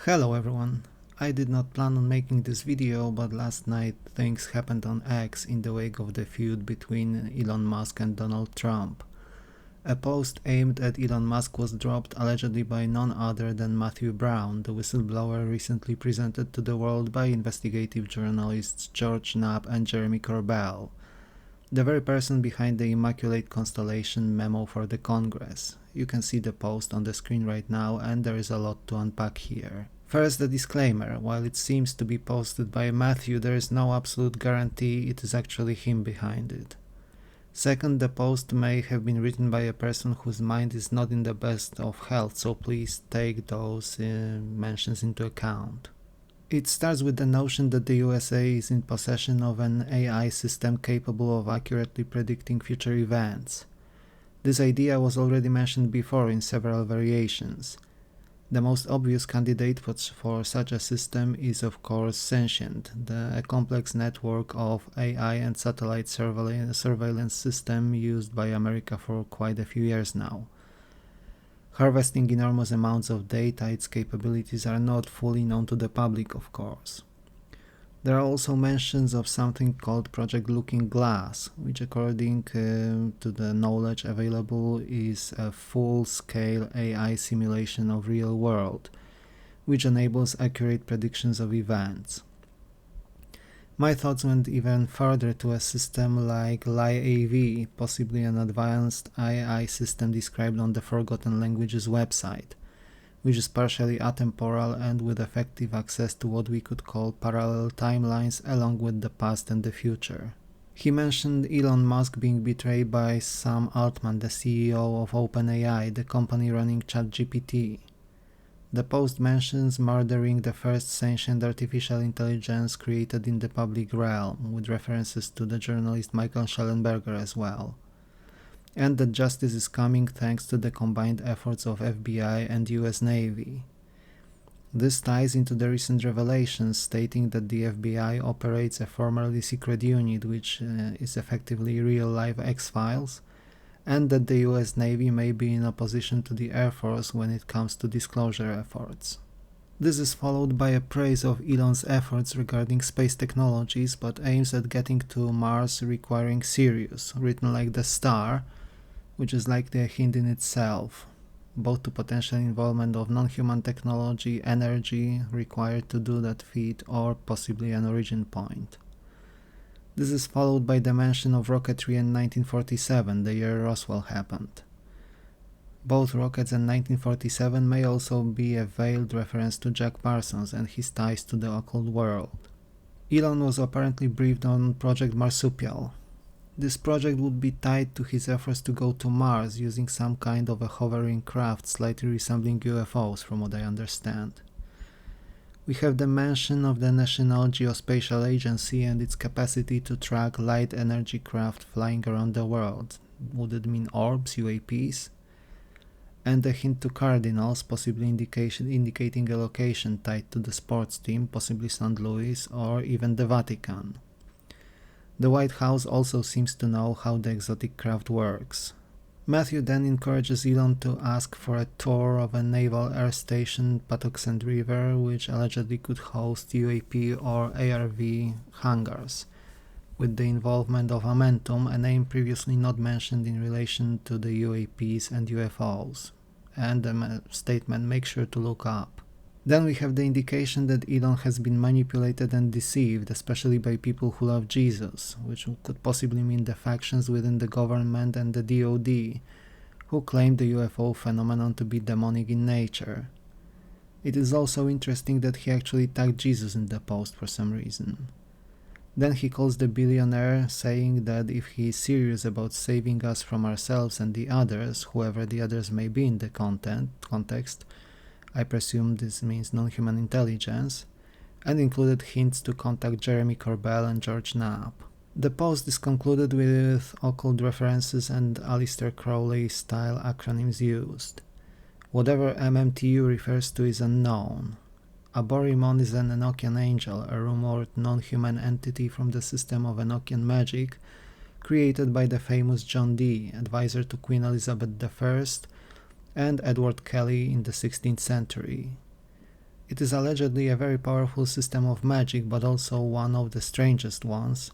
Hello everyone. I did not plan on making this video, but last night things happened on X in the wake of the feud between Elon Musk and Donald Trump. A post aimed at Elon Musk was dropped allegedly by none other than Matthew Brown, the whistleblower recently presented to the world by investigative journalists George Knapp and Jeremy Corbell, the very person behind the Immaculate Constellation memo for the Congress. You can see the post on the screen right now, and there is a lot to unpack here. First, the disclaimer. While it seems to be posted by Matthew, there is no absolute guarantee it is actually him behind it. Second, the post may have been written by a person whose mind is not in the best of health, so please take those mentions into account. It starts with the notion that the USA is in possession of an AI system capable of accurately predicting future events. This idea was already mentioned before in several variations. The most obvious candidate for such a system is of course sentient, a complex network of AI and satellite surveillance system used by America for quite a few years now. Harvesting enormous amounts of data, its capabilities are not fully known to the public, of course. There are also mentions of something called Project Looking Glass, which according to the knowledge available is a full-scale AI simulation of real world, which enables accurate predictions of events. My thoughts went even further to a system like LiAV, possibly an advanced AI system described on the Forgotten Languages website, which is partially atemporal and with effective access to what we could call parallel timelines along with the past and the future. He mentioned Elon Musk being betrayed by Sam Altman, the CEO of OpenAI, the company running ChatGPT. The post mentions murdering the first sentient artificial intelligence created in the public realm, with references to the journalist Michael Schellenberger as well, and that justice is coming thanks to the combined efforts of FBI and US Navy. This ties into the recent revelations stating that the FBI operates a formerly secret unit which is effectively real-life X-Files, and that the US Navy may be in opposition to the Air Force when it comes to disclosure efforts. This is followed by a praise of Elon's efforts regarding space technologies, but aims at getting to Mars requiring Sirius, written like the star, which is likely a hint in itself, both to potential involvement of non-human technology, energy required to do that feat, or possibly an origin point. This is followed by the mention of rocketry in 1947, the year Roswell happened. Both rockets and 1947 may also be a veiled reference to Jack Parsons and his ties to the occult world. Elon was apparently briefed on Project Marsupial. This project would be tied to his efforts to go to Mars using some kind of a hovering craft slightly resembling UFOs, from what I understand. We have the mention of the National Geospatial Agency and its capacity to track light energy craft flying around the world. Would it mean orbs, UAPs? And a hint to cardinals, possibly indicating a location tied to the sports team, possibly St. Louis or even the Vatican. The White House also seems to know how the exotic craft works. Matthew then encourages Elon to ask for a tour of a naval air station, Patuxent River, which allegedly could host UAP or ARV hangars, with the involvement of Amentum, a name previously not mentioned in relation to the UAPs and UFOs, and a statement make sure to look up. Then we have the indication that Elon has been manipulated and deceived, especially by people who love Jesus, which could possibly mean the factions within the government and the DoD, who claim the UFO phenomenon to be demonic in nature. It is also interesting that he actually tagged Jesus in the post for some reason. Then he calls the billionaire, saying that if he is serious about saving us from ourselves and the others, whoever the others may be in the context, I presume this means non-human intelligence, and included hints to contact Jeremy Corbell and George Knapp. The post is concluded with occult references and Aleister Crowley-style acronyms used. Whatever MMTU refers to is unknown. Aborimon is an Enochian angel, a rumored non-human entity from the system of Enochian magic, created by the famous John Dee, advisor to Queen Elizabeth I, and Edward Kelly in the 16th century. It is allegedly a very powerful system of magic, but also one of the strangest ones,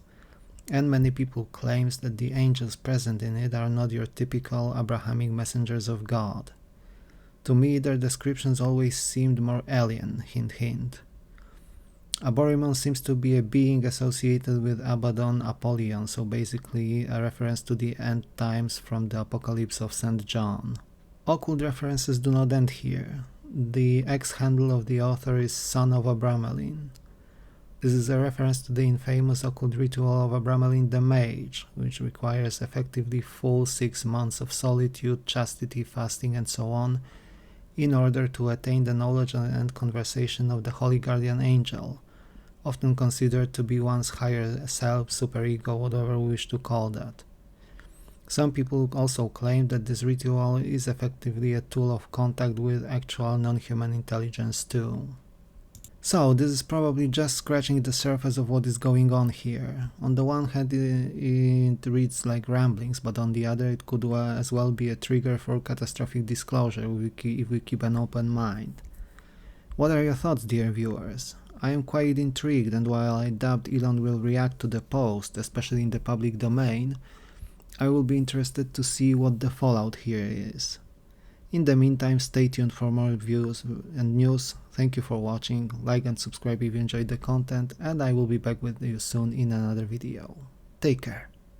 and many people claims that the angels present in it are not your typical Abrahamic messengers of God. To me, their descriptions always seemed more alien, hint hint. Aborimon seems to be a being associated with Abaddon Apollyon, so basically a reference to the end times from the Apocalypse of St. John. Occult references do not end here. The X-handle of the author is Son of Abramelin. This is a reference to the infamous occult ritual of Abramelin the Mage, which requires effectively full 6 months of solitude, chastity, fasting, and so on, in order to attain the knowledge and conversation of the Holy Guardian Angel, often considered to be one's higher self, superego, whatever we wish to call that. Some people also claim that this ritual is effectively a tool of contact with actual non-human intelligence too. So this is probably just scratching the surface of what is going on here. On the one hand it reads like ramblings, but on the other it could as well be a trigger for catastrophic disclosure if we keep an open mind. What are your thoughts, dear viewers? I am quite intrigued, and while I doubt Elon will react to the post, especially in the public domain, I will be interested to see what the fallout here is. In the meantime, stay tuned for more reviews and news. Thank you for watching, like and subscribe if you enjoyed the content, and I will be back with you soon in another video. Take care.